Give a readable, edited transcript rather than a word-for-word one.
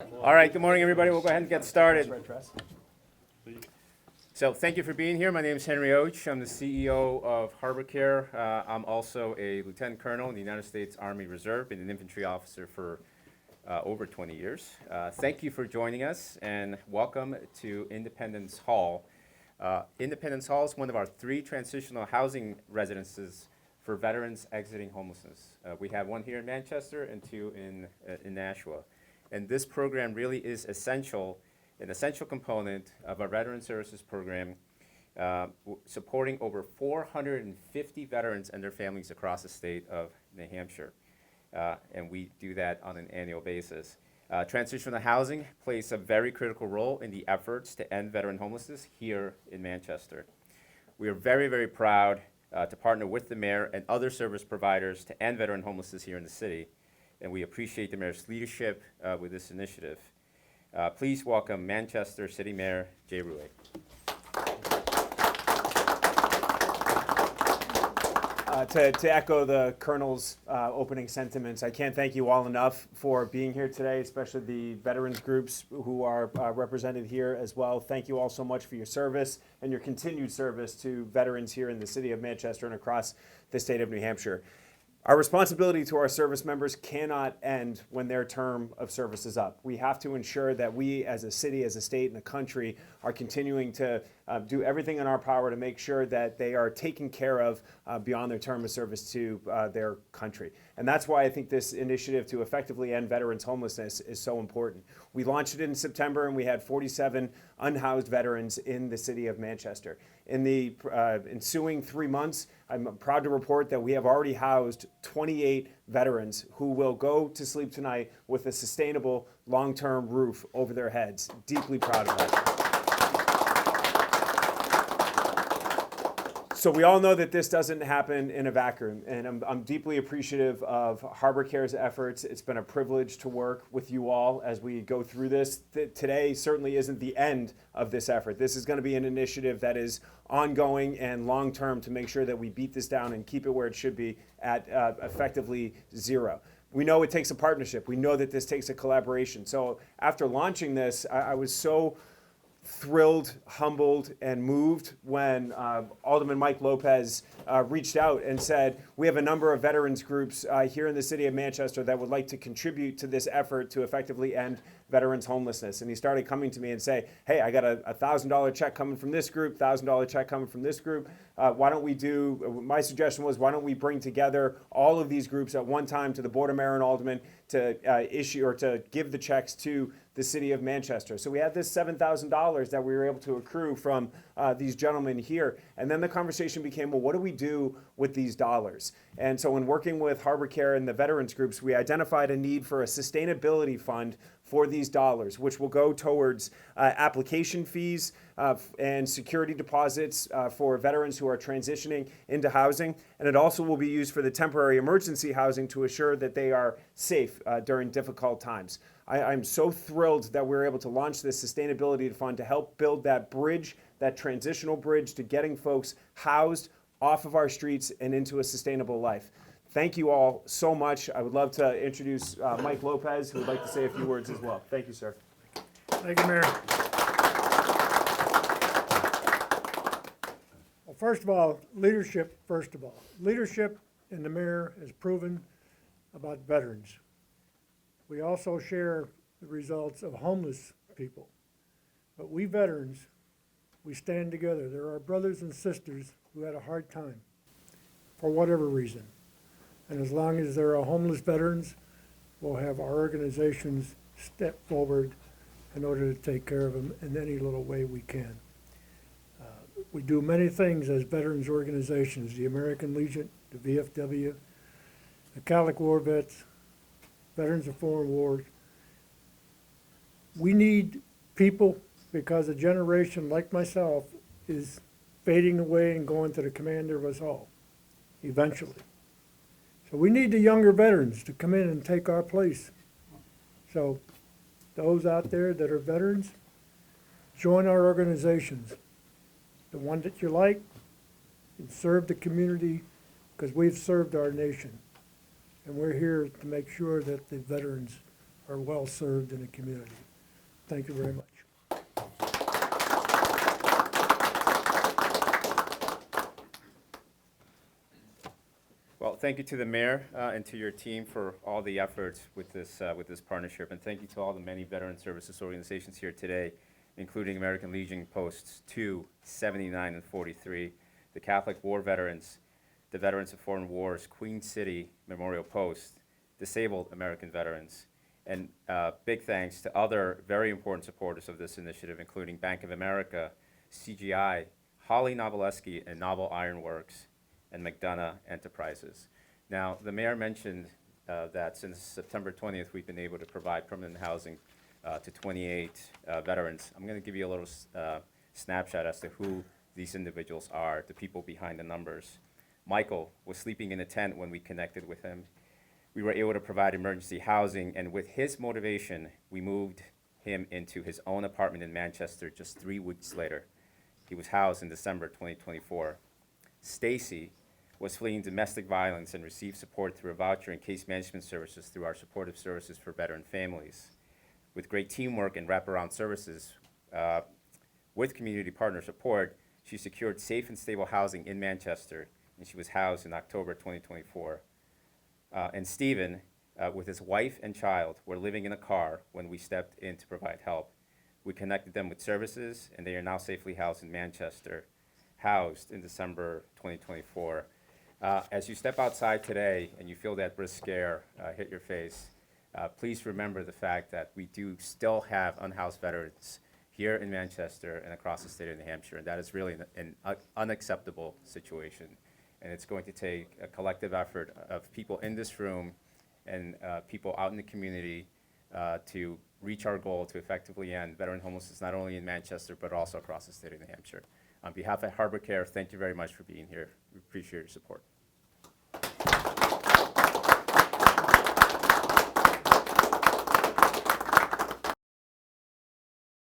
All right, good morning, everybody. We'll go ahead and get started. So thank you for being here. My name is Henry Oach. I'm the CEO of Harbor Care. I'm also a lieutenant colonel in the United States Army Reserve, been an infantry officer for over 20 years. Thank you for joining us, and welcome to Independence Hall. Independence Hall is one of our 3 transitional housing residences for veterans exiting homelessness. We have one here in Manchester and 2 in Nashua. And this program really is an essential component of our Veteran Services Program, supporting over 450 veterans and their families across the state of New Hampshire. And we do that on an annual basis. Transitional housing plays a very critical role in the efforts to end veteran homelessness here in Manchester. We are very, very proud to partner with the mayor and other service providers to end veteran homelessness here in the city. And we appreciate the mayor's leadership with this initiative. Please welcome Manchester City Mayor Jay Ruhe. To echo the Colonel's opening sentiments, I can't thank you all enough for being here today, especially the veterans groups who are represented here as well. Thank you all so much for your service and your continued service to veterans here in the city of Manchester and across the state of New Hampshire. Our responsibility to our service members cannot end when their term of service is up. We have to ensure that we as a city, as a state, and a country are continuing to do everything in our power to make sure that they are taken care of beyond their term of service to their country. And that's why I think this initiative to effectively end veterans homelessness is so important. We launched it in September and we had 47 unhoused veterans in the city of Manchester. In the ensuing 3 months, I'm proud to report that we have already housed 28 veterans who will go to sleep tonight with a sustainable long-term roof over their heads. Deeply proud of that. So we all know that this doesn't happen in a vacuum, and I'm deeply appreciative of Harbor Care's efforts. It's been a privilege to work with you all as we go through this. Today certainly isn't the end of this effort. This is going to be an initiative that is ongoing and long-term to make sure that we beat this down and keep it where it should be at effectively 0. We know it takes a partnership. We know that this takes a collaboration. So after launching this, I was so thrilled, humbled, and moved when Alderman Mike Lopez reached out and said, we have a number of veterans groups here in the city of Manchester that would like to contribute to this effort to effectively end veterans homelessness. And he started coming to me and say, hey, I got a $1,000 check coming from this group, $1,000 check coming from this group. Why don't we do, my suggestion was, why don't we bring together all of these groups at one time to the Board of Mayor and Aldermen to issue or to give the checks to the city of Manchester. So we had this $7,000 that we were able to accrue from these gentlemen here. And then the conversation became, well, what do we do with these dollars? And so in working with Harbor Care and the veterans groups, we identified a need for a sustainability fund for these dollars, which will go towards application fees and security deposits for veterans who are transitioning into housing. And it also will be used for the temporary emergency housing to assure that they are safe during difficult times. I'm so thrilled that we're able to launch this sustainability fund to help build that bridge, that transitional bridge to getting folks housed off of our streets and into a sustainable life. Thank you all so much. I would love to introduce Mike Lopez, who would like to say a few words as well. Thank you, sir. Thank you, Mayor. Well, first of all, leadership, Leadership in the mayor has proven about veterans. We also share the results of homeless people. But we veterans, we stand together. There are brothers and sisters who had a hard time for whatever reason. And as long as there are homeless veterans, we'll have our organizations step forward in order to take care of them in any little way we can. We do many things as veterans organizations, the American Legion, the VFW, the Catholic War Vets, Veterans of Foreign Wars. We need people because a generation like myself is fading away and going to the commander of us all, eventually. So we need the younger veterans to come in and take our place. So those out there that are veterans, join our organizations. The one that you like, and serve the community because we've served our nation. And we're here to make sure that the veterans are well served in the community. Thank you very much. Well, thank you to the mayor and to your team for all the efforts with this partnership, and thank you to all the many veteran services organizations here today, including American Legion Posts 2, 79, and 43, the Catholic War Veterans, the Veterans of Foreign Wars, Queen City Memorial Post, Disabled American Veterans, and big thanks to other very important supporters of this initiative, including Bank of America, CGI, Holly Novoleski and Novel Ironworks, and McDonough Enterprises. Now, the mayor mentioned that since September 20th, we've been able to provide permanent housing to 28 veterans. I'm going to give you a little snapshot as to who these individuals are, the people behind the numbers. Michael was sleeping in a tent when we connected with him. We were able to provide emergency housing, and with his motivation, we moved him into his own apartment in Manchester just 3 weeks later. He was housed in December 2024. Stacy was fleeing domestic violence and received support through a voucher and case management services through our supportive services for veteran families. With great teamwork and wraparound services, with community partner support, she secured safe and stable housing in Manchester, and she was housed in October 2024. And Stephen, with his wife and child, were living in a car when we stepped in to provide help. We connected them with services, and they are now safely housed in Manchester, housed in December 2024. As you step outside today and you feel that brisk air hit your face, please remember the fact that we do still have unhoused veterans here in Manchester and across the state of New Hampshire, and that is really an unacceptable situation. And it's going to take a collective effort of people in this room and people out in the community to reach our goal to effectively end veteran homelessness not only in Manchester but also across the state of New Hampshire. On behalf of Harbor Care, thank you very much for being here. We appreciate your support.